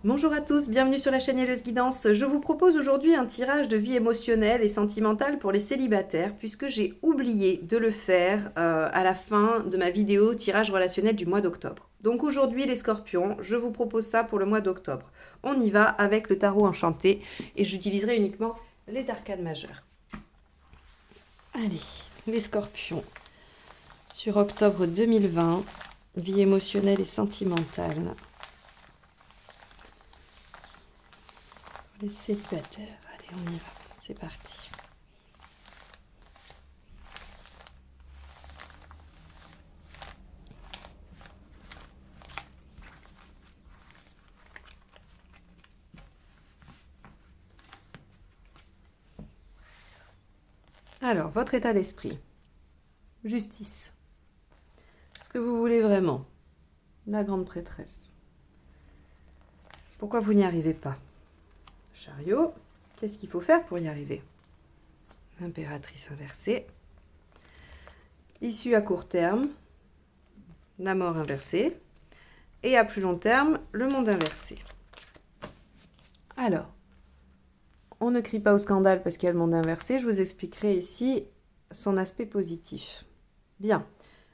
Bonjour à tous, bienvenue sur la chaîne Helleuse Guidance. Je vous propose aujourd'hui un tirage de vie émotionnelle et sentimentale pour les célibataires puisque j'ai oublié de le faire à la fin de ma vidéo tirage relationnel du mois d'octobre. Donc aujourd'hui les scorpions, je vous propose ça pour le mois d'octobre. On y va avec le tarot enchanté et j'utiliserai uniquement les arcanes majeures. Allez, les scorpions, sur octobre 2020, vie émotionnelle et sentimentale. Les célibataires, allez on y va, c'est parti. Alors, votre état d'esprit, justice, ce que vous voulez vraiment, la grande prêtresse. Pourquoi vous n'y arrivez pas? Chariot, qu'est-ce qu'il faut faire pour y arriver? L'impératrice inversée. Issue à court terme, la mort inversée. Et à plus long terme, le monde inversé. Alors, on ne crie pas au scandale parce qu'il y a le monde inversé. Je vous expliquerai ici son aspect positif. Bien.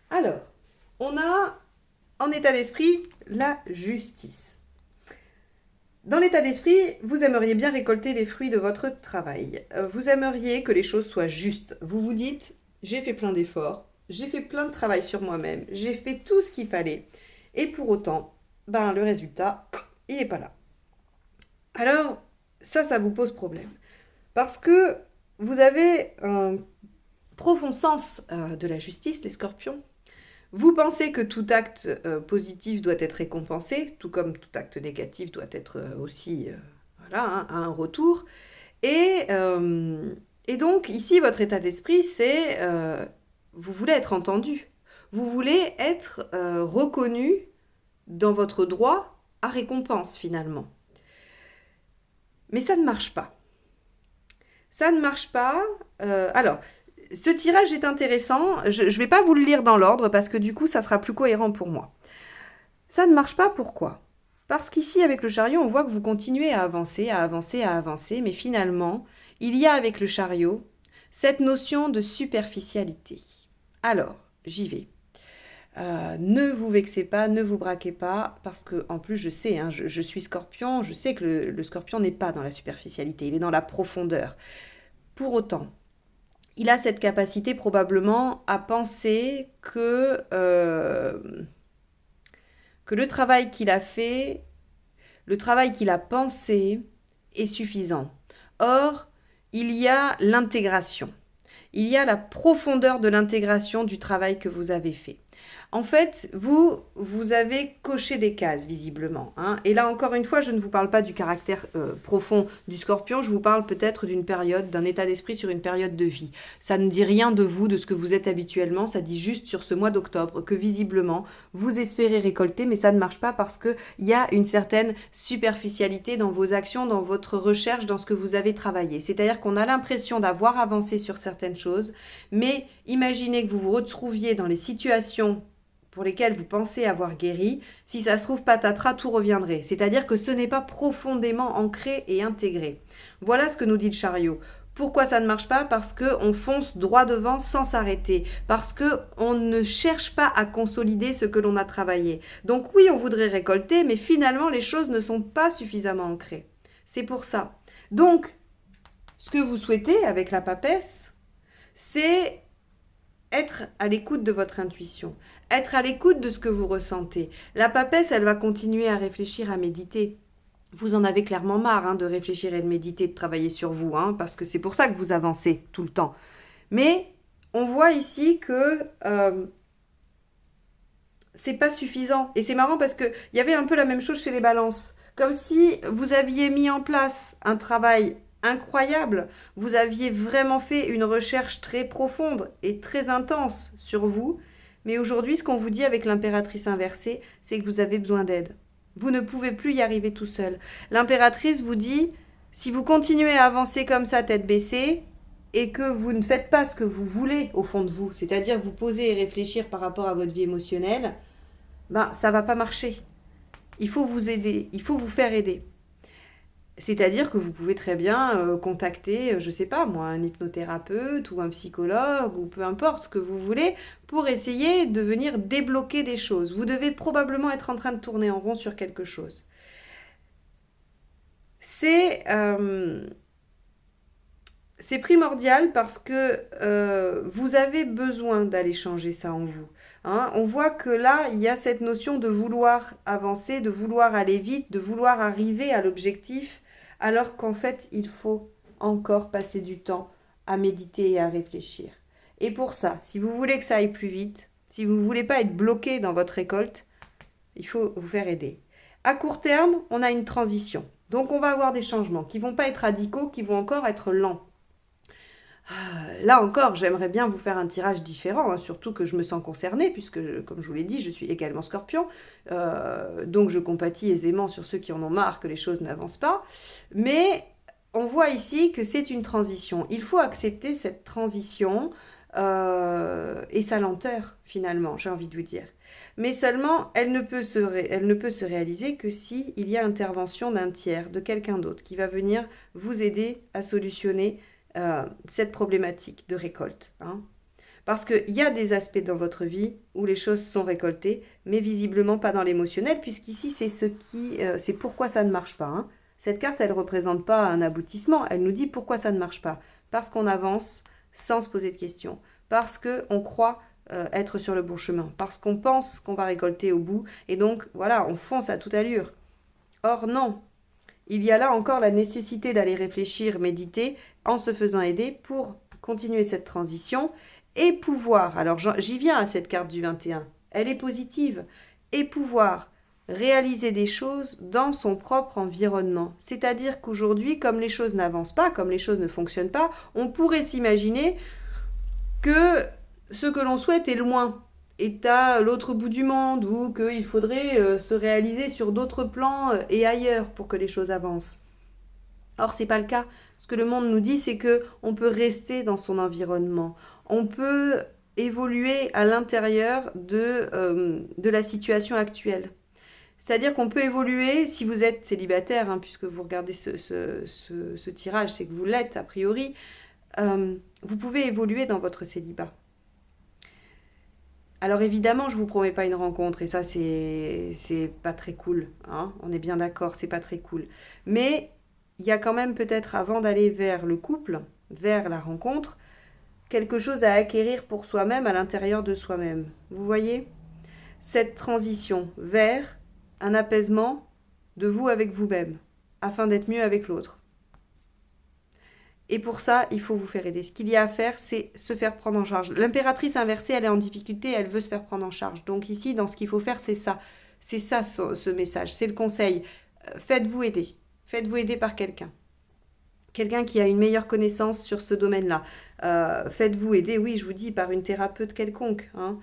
Alors, on a en état d'esprit la justice. Dans l'état d'esprit, vous aimeriez bien récolter les fruits de votre travail. Vous aimeriez que les choses soient justes. Vous vous dites, j'ai fait plein d'efforts, j'ai fait plein de travail sur moi-même, j'ai fait tout ce qu'il fallait. Et pour autant, le résultat, il n'est pas là. Alors, ça vous pose problème. Parce que vous avez un profond sens de la justice, les scorpions. Vous pensez que tout acte positif doit être récompensé, tout comme tout acte négatif doit être aussi à un retour. Et donc, ici, votre état d'esprit, c'est vous voulez être entendu. Vous voulez être reconnu dans votre droit à récompense, finalement. Mais ça ne marche pas. Ça ne marche pas. Alors, ce tirage est intéressant. Je ne vais pas vous le lire dans l'ordre parce que du coup, ça sera plus cohérent pour moi. Ça ne marche pas, pourquoi? Parce qu'ici, avec le chariot, on voit que vous continuez à avancer, mais finalement, il y a avec le chariot cette notion de superficialité. Alors, j'y vais. Ne vous vexez pas, ne vous braquez pas, parce que en plus je sais, je suis scorpion, je sais que le scorpion n'est pas dans la superficialité, il est dans la profondeur. Pour autant, il a cette capacité probablement à penser que le travail qu'il a fait, le travail qu'il a pensé est suffisant. Or, il y a l'intégration. Il y a la profondeur de l'intégration du travail que vous avez fait. En fait, vous avez coché des cases, visiblement. Et là, encore une fois, je ne vous parle pas du caractère profond du scorpion, je vous parle peut-être d'une période, d'un état d'esprit sur une période de vie. Ça ne dit rien de vous, de ce que vous êtes habituellement, ça dit juste sur ce mois d'octobre que visiblement, vous espérez récolter, mais ça ne marche pas parce qu'il y a une certaine superficialité dans vos actions, dans votre recherche, dans ce que vous avez travaillé. C'est-à-dire qu'on a l'impression d'avoir avancé sur certaines choses, mais imaginez que vous vous retrouviez dans les situations pour lesquels vous pensez avoir guéri, si ça se trouve, patatras, tout reviendrait. C'est-à-dire que ce n'est pas profondément ancré et intégré. Voilà ce que nous dit le chariot. Pourquoi ça ne marche pas? Parce qu'on fonce droit devant sans s'arrêter. Parce qu'on ne cherche pas à consolider ce que l'on a travaillé. Donc oui, on voudrait récolter, mais finalement, les choses ne sont pas suffisamment ancrées. C'est pour ça. Donc, ce que vous souhaitez avec la papesse, c'est être à l'écoute de votre intuition, être à l'écoute de ce que vous ressentez. La papesse, elle va continuer à réfléchir, à méditer. Vous en avez clairement marre de réfléchir et de méditer, de travailler sur vous, parce que c'est pour ça que vous avancez tout le temps. Mais on voit ici que c'est pas suffisant. Et c'est marrant parce qu'il y avait un peu la même chose chez les balances. Comme si vous aviez mis en place un travail incroyable. Vous aviez vraiment fait une recherche très profonde et très intense sur vous. Mais aujourd'hui, ce qu'on vous dit avec l'impératrice inversée, c'est que vous avez besoin d'aide. Vous ne pouvez plus y arriver tout seul. L'impératrice vous dit, si vous continuez à avancer comme ça, tête baissée, et que vous ne faites pas ce que vous voulez au fond de vous, c'est-à-dire vous poser et réfléchir par rapport à votre vie émotionnelle, ça ne va pas marcher. il faut vous aider, il faut vous faire aider. C'est-à-dire que vous pouvez très bien contacter, je ne sais pas moi, un hypnothérapeute ou un psychologue ou peu importe ce que vous voulez pour essayer de venir débloquer des choses. Vous devez probablement être en train de tourner en rond sur quelque chose. C'est primordial parce que vous avez besoin d'aller changer ça en vous. Hein. On voit que là, il y a cette notion de vouloir avancer, de vouloir aller vite, de vouloir arriver à l'objectif, alors qu'en fait, il faut encore passer du temps à méditer et à réfléchir. Et pour ça, si vous voulez que ça aille plus vite, si vous ne voulez pas être bloqué dans votre récolte, il faut vous faire aider. À court terme, on a une transition. Donc on va avoir des changements qui ne vont pas être radicaux, qui vont encore être lents. Là encore, j'aimerais bien vous faire un tirage différent, hein, surtout que je me sens concernée, puisque, comme je vous l'ai dit, je suis également Scorpion, donc je compatis aisément sur ceux qui en ont marre que les choses n'avancent pas, mais on voit ici que c'est une transition. Il faut accepter cette transition et sa lenteur, finalement, j'ai envie de vous dire. Mais seulement, elle ne peut se réaliser que s'il y a intervention d'un tiers, de quelqu'un d'autre, qui va venir vous aider à solutionner cette problématique de récolte. Hein. Parce qu'il y a des aspects dans votre vie où les choses sont récoltées, mais visiblement pas dans l'émotionnel, puisqu'ici c'est pourquoi ça ne marche pas. Hein. Cette carte, elle ne représente pas un aboutissement, elle nous dit pourquoi ça ne marche pas. Parce qu'on avance sans se poser de questions, parce qu'on croit être sur le bon chemin, parce qu'on pense qu'on va récolter au bout, et donc voilà, on fonce à toute allure. Or non, il y a là encore la nécessité d'aller réfléchir, méditer, en se faisant aider pour continuer cette transition et pouvoir, alors j'y viens à cette carte du 21, elle est positive, et pouvoir réaliser des choses dans son propre environnement. C'est-à-dire qu'aujourd'hui, comme les choses n'avancent pas, comme les choses ne fonctionnent pas, on pourrait s'imaginer que ce que l'on souhaite est loin, est à l'autre bout du monde, ou qu'il faudrait se réaliser sur d'autres plans et ailleurs pour que les choses avancent. Or, ce n'est pas le cas. Ce que le monde nous dit, c'est qu'on peut rester dans son environnement. On peut évoluer à l'intérieur de la situation actuelle. C'est-à-dire qu'on peut évoluer, si vous êtes célibataire, hein, puisque vous regardez ce tirage, c'est que vous l'êtes a priori, vous pouvez évoluer dans votre célibat. Alors évidemment, je ne vous promets pas une rencontre, et ça, c'est pas très cool. Hein, on est bien d'accord, c'est pas très cool. Mais il y a quand même peut-être, avant d'aller vers le couple, vers la rencontre, quelque chose à acquérir pour soi-même, à l'intérieur de soi-même. Vous voyez ? Cette transition vers un apaisement de vous avec vous-même, afin d'être mieux avec l'autre. Et pour ça, il faut vous faire aider. Ce qu'il y a à faire, c'est se faire prendre en charge. L'impératrice inversée, elle est en difficulté, elle veut se faire prendre en charge. Donc ici, dans ce qu'il faut faire, c'est ça. C'est ça ce message, c'est le conseil. Faites-vous aider. Faites-vous aider par quelqu'un. Quelqu'un qui a une meilleure connaissance sur ce domaine-là. Faites-vous aider, oui, je vous dis, par une thérapeute quelconque, hein,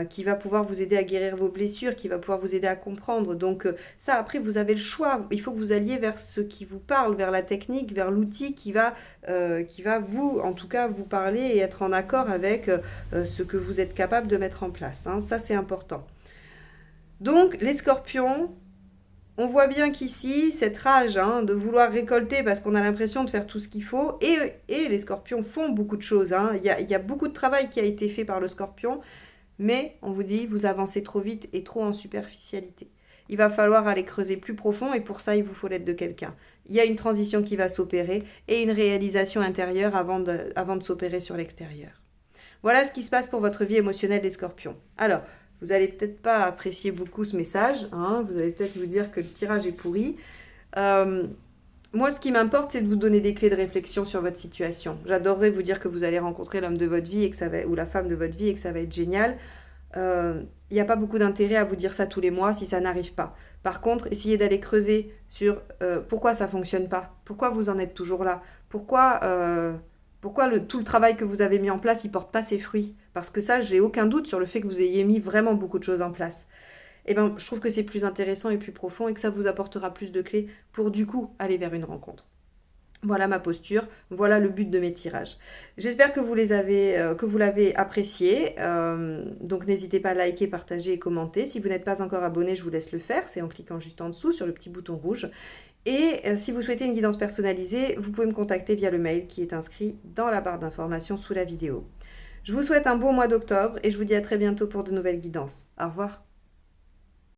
qui va pouvoir vous aider à guérir vos blessures, qui va pouvoir vous aider à comprendre. Donc ça, après, vous avez le choix. Il faut que vous alliez vers ce qui vous parle, vers la technique, vers l'outil qui va vous, en tout cas, vous parler et être en accord avec ce que vous êtes capable de mettre en place. Hein. Ça, c'est important. Donc, les scorpions, on voit bien qu'ici, cette rage hein, de vouloir récolter parce qu'on a l'impression de faire tout ce qu'il faut, et les scorpions font beaucoup de choses. Hein. Il y a beaucoup de travail qui a été fait par le scorpion, mais on vous dit, vous avancez trop vite et trop en superficialité. Il va falloir aller creuser plus profond et pour ça, il vous faut l'aide de quelqu'un. Il y a une transition qui va s'opérer et une réalisation intérieure avant de s'opérer sur l'extérieur. Voilà ce qui se passe pour votre vie émotionnelle des scorpions. Alors, vous n'allez peut-être pas apprécier beaucoup ce message, hein, vous allez peut-être vous dire que le tirage est pourri. Moi, ce qui m'importe, c'est de vous donner des clés de réflexion sur votre situation. J'adorerais vous dire que vous allez rencontrer l'homme de votre vie ou la femme de votre vie et que ça va être génial. Il n'y a pas beaucoup d'intérêt à vous dire ça tous les mois si ça n'arrive pas. Par contre, essayez d'aller creuser sur pourquoi ça ne fonctionne pas, pourquoi vous en êtes toujours là, pourquoi tout le travail que vous avez mis en place, il ne porte pas ses fruits. Parce que ça, j'ai aucun doute sur le fait que vous ayez mis vraiment beaucoup de choses en place. Eh bien, je trouve que c'est plus intéressant et plus profond et que ça vous apportera plus de clés pour du coup aller vers une rencontre. Voilà ma posture, voilà le but de mes tirages. J'espère que vous l'avez apprécié. Donc n'hésitez pas à liker, partager et commenter. Si vous n'êtes pas encore abonné, je vous laisse le faire. C'est en cliquant juste en dessous sur le petit bouton rouge. Et si vous souhaitez une guidance personnalisée, vous pouvez me contacter via le mail qui est inscrit dans la barre d'informations sous la vidéo. Je vous souhaite un bon mois d'octobre et je vous dis à très bientôt pour de nouvelles guidances. Au revoir.